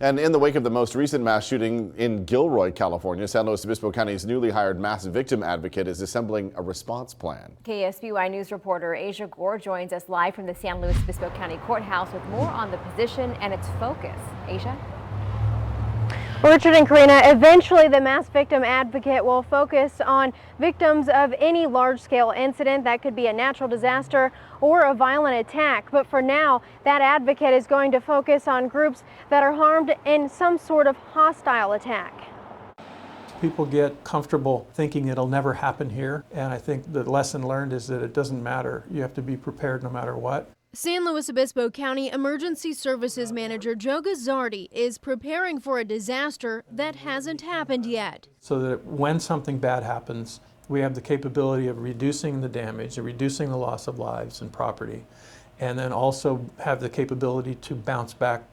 And in the wake of the most recent mass shooting in Gilroy, California, San Luis Obispo County's newly hired mass victim advocate is assembling a response plan. KSBY News reporter Asia Gore joins us live from the San Luis Obispo County Courthouse with more on the position and its focus. Asia? Richard and Karina, eventually the mass victim advocate will focus on victims of any large-scale incident that could be a natural disaster or a violent attack. But for now, that advocate is going to focus on groups that are harmed in some sort of hostile attack. People get comfortable thinking it'll never happen here, and I think the lesson learned is that it doesn't matter. You have to be prepared no matter what. San Luis Obispo County Emergency Services Manager Joe Gazzardi is preparing for a disaster that hasn't happened yet. So that when something bad happens, we have the capability of reducing the damage, of reducing the loss of lives and property, and then also have the capability to bounce back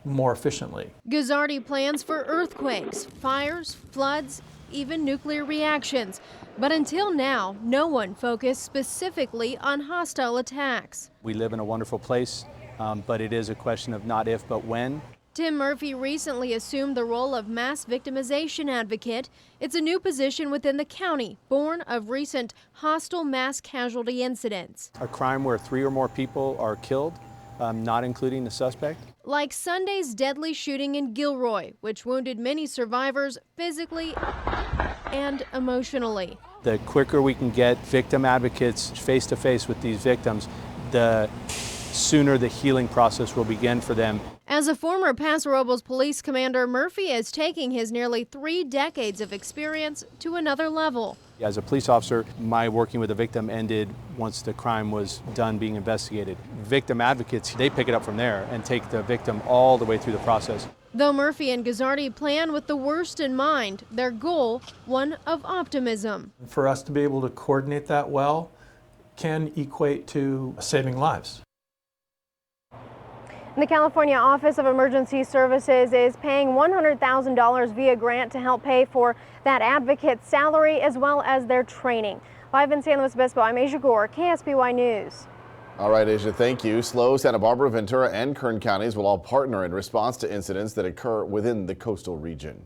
more efficiently. Gazzardi plans for earthquakes, fires, floods, even nuclear reactions. But until now, no one focused specifically on hostile attacks. We live in a wonderful place, but it is a question of not if, but when. Tim Murphy recently assumed the role of mass victimization advocate. It's a new position within the county, born of recent hostile mass casualty incidents. A crime where 3 or more people are killed, not including the suspect. Like Sunday's deadly shooting in Gilroy, which wounded many survivors physically and emotionally. The quicker we can get victim advocates face to face with these victims, the sooner the healing process will begin for them. As a former Paso Robles police commander, Murphy is taking his nearly 3 decades of experience to another level. As a police officer, my working with a victim ended once the crime was done being investigated. Victim advocates, they pick it up from there and take the victim all the way through the process. Though Murphy and Gazzardi plan with the worst in mind, their goal, one of optimism. For us to be able to coordinate that well can equate to saving lives. The California Office of Emergency Services is paying $100,000 via grant to help pay for that advocate's salary as well as their training. Live in San Luis Obispo, I'm Asia Gore, KSBY News. All right, Asia, thank you. SLO, Santa Barbara, Ventura, and Kern counties will all partner in response to incidents that occur within the coastal region.